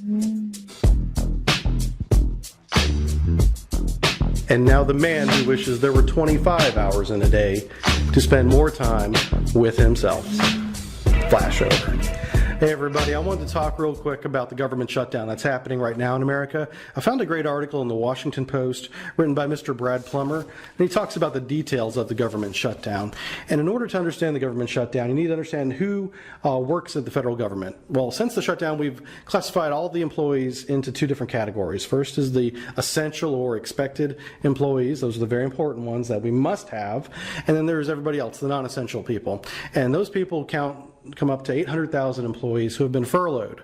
And now the man who wishes there were 25 hours in a day to spend more time with himself. Flash over. Hey everybody, I wanted to talk real quick about the government shutdown that's happening right now in America. I found a great article in the Washington Post written by Mr. Brad Plummer, and he talks about the details of the government shutdown. And in order to understand the government shutdown, you need to understand who works at the federal government. Well, since the shutdown, we've classified all the employees into two different categories. First is the essential or expected employees. Those are the very important ones that we must have. And then there's everybody else, the non-essential people. And those people come up to 800,000 employees who have been furloughed.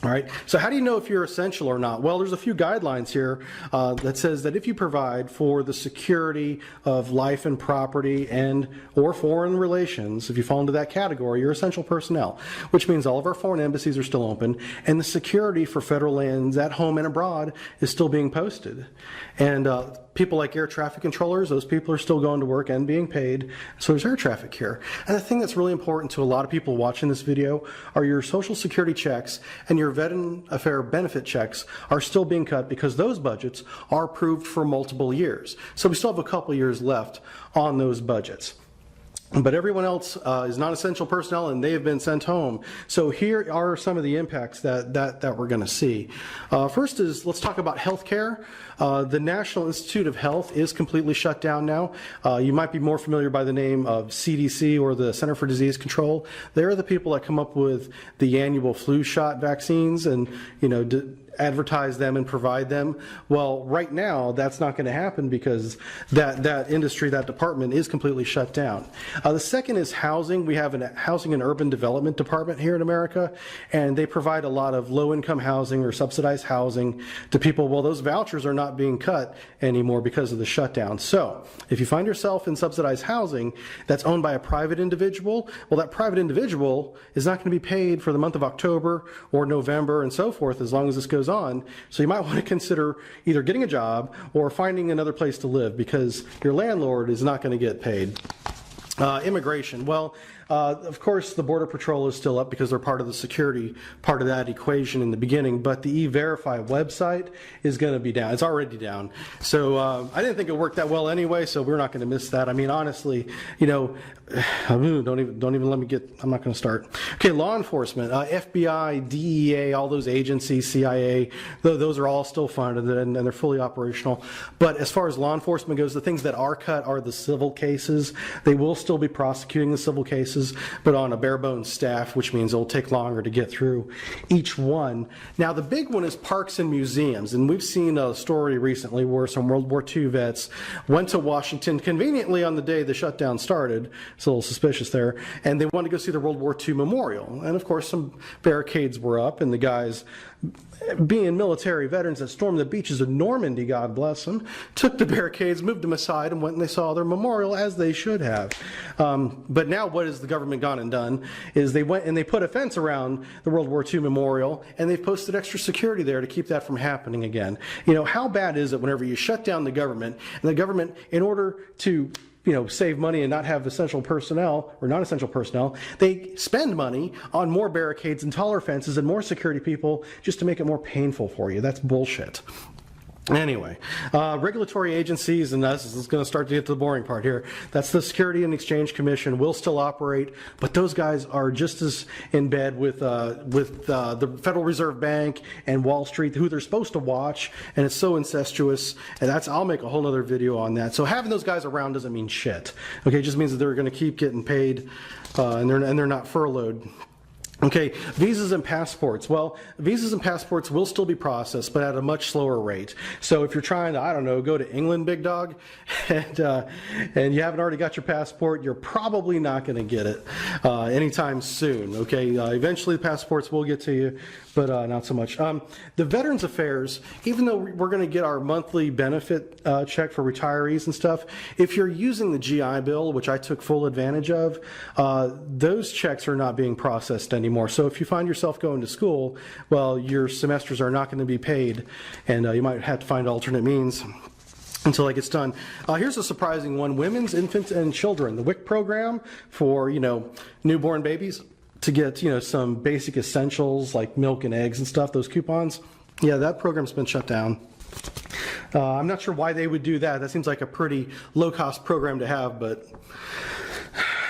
All right, so how do you know if you're essential or not? Well, there's a few guidelines here that says that if you provide for the security of life and property and or foreign relations, if you fall into that category, you're essential personnel, which means all of our foreign embassies are still open and the security for federal lands at home and abroad is still being posted. And people like air traffic controllers, those people are still going to work and being paid, so there's air traffic here. And the thing that's really important to a lot of people watching this video are your Social Security checks and your Veteran Affairs benefit checks are still being cut because those budgets are approved for multiple years. So we still have a couple years left on those budgets. But everyone else is non-essential personnel and they have been sent home. So here are some of the impacts that we're going to see. First is, let's talk about healthcare. The National Institute of Health is completely shut down now. You might be more familiar by the name of CDC or the Center for Disease Control. They're the people that come up with the annual flu shot vaccines and, you know, advertise them and provide them. Well, right now that's not going to happen because that industry, that department is completely shut down. The second is housing. We have a housing and urban development department here in America, and they provide a lot of low-income housing or subsidized housing to people. Well, those vouchers are not being cut anymore because of the shutdown. So if you find yourself in subsidized housing that's owned by a private individual, well, that private individual is not going to be paid for the month of October or November and so forth as long as this goes on. So you might want to consider either getting a job or finding another place to live because your landlord is not going to get paid. Immigration. Well, of course, the Border Patrol is still up because they're part of the security part of that equation in the beginning, but the E-Verify website is going to be down. It's already down. So I didn't think it worked that well anyway, so we're not going to miss that. I mean, honestly, you know, don't even let me get, I'm not going to start. Okay, law enforcement, FBI, DEA, all those agencies, CIA, those are all still funded and they're fully operational. But as far as law enforcement goes, the things that are cut are the civil cases. They will still be prosecuting the civil cases, but on a bare bones staff, which means it'll take longer to get through each one. Now, the big one is parks and museums, and we've seen a story recently where some World War II vets went to Washington conveniently on the day the shutdown started. It's a little suspicious there, and they wanted to go see the World War II memorial. And of course, some barricades were up, and the guys, being military veterans that stormed the beaches of Normandy, God bless them, took the barricades, moved them aside, and went and they saw their memorial as they should have. But now what has the government gone and done is they went and they put a fence around the World War II memorial and they've posted extra security there to keep that from happening again. You know, how bad is it whenever you shut down the government and the government, in order to save money and not have essential personnel or non-essential personnel, they spend money on more barricades and taller fences and more security people just to make it more painful for you. That's bullshit. Anyway, regulatory agencies, and this is going to start to get to the boring part here. That's the Security and Exchange Commission will still operate, but those guys are just as in bed with the Federal Reserve Bank and Wall Street, who they're supposed to watch, and it's so incestuous. And I'll make a whole other video on that. So having those guys around doesn't mean shit. Okay, it just means that they're going to keep getting paid, and they're not furloughed. Okay, visas and passports. Well, visas and passports will still be processed, but at a much slower rate. So if you're trying to, I don't know, go to England, big dog, and you haven't already got your passport, you're probably not going to get it anytime soon. Okay, eventually the passports will get to you, but not so much. The Veterans Affairs, even though we're going to get our monthly benefit check for retirees and stuff, if you're using the GI Bill, which I took full advantage of, those checks are not being processed anymore. So if you find yourself going to school, well, your semesters are not going to be paid, and you might have to find alternate means until that gets done. Here's a surprising one: women's, infants, and children. The WIC program for newborn babies. to get, some basic essentials like milk and eggs and stuff, those coupons. Yeah, that program's been shut down. I'm not sure why they would do that. That seems like a pretty low-cost program to have, but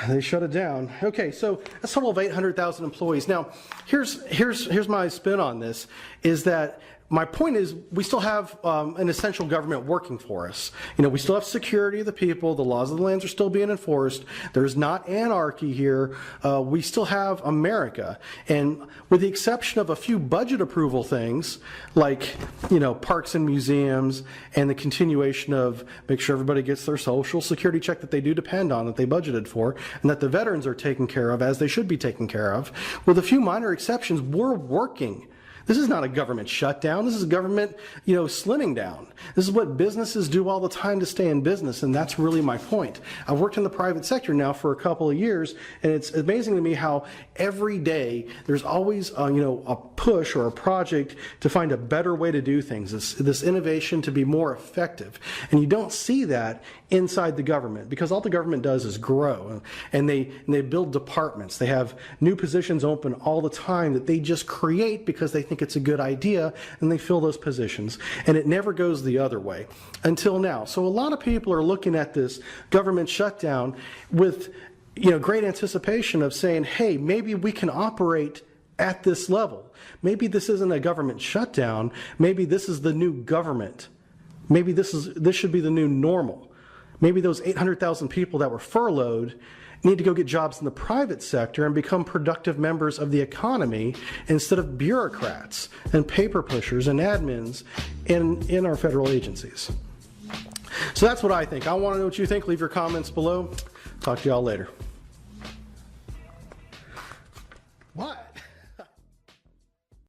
they shut it down. Okay, so a total of 800,000 employees. Now, here's my spin on this, is that my point is we still have an essential government working for us. We still have security of the people. The laws of the lands are still being enforced. There's not anarchy here. We still have America. And with the exception of a few budget approval things, like, parks and museums and the continuation of make sure everybody gets their social security check that they do depend on, that they budgeted for, and that the veterans are taken care of as they should be taken care of, with a few minor exceptions, we're working. This is not a government shutdown. This is a government, slimming down. This is what businesses do all the time to stay in business, and that's really my point. I've worked in the private sector now for a couple of years, and it's amazing to me how every day there's always, a push or a project to find a better way to do things, this innovation to be more effective. And you don't see that inside the government, because all the government does is grow, and they build departments. They have new positions open all the time that they just create because they think it's a good idea, and they fill those positions, and it never goes the other way until now. So a lot of people are looking at this government shutdown with great anticipation of saying, hey, maybe we can operate at this level. Maybe this isn't a government shutdown. Maybe this is the new government. Maybe this should be the new normal. Maybe those 800,000 people that were furloughed need to go get jobs in the private sector and become productive members of the economy instead of bureaucrats and paper pushers and admins in our federal agencies. So that's what I think. I want to know what you think. Leave your comments below. Talk to y'all later.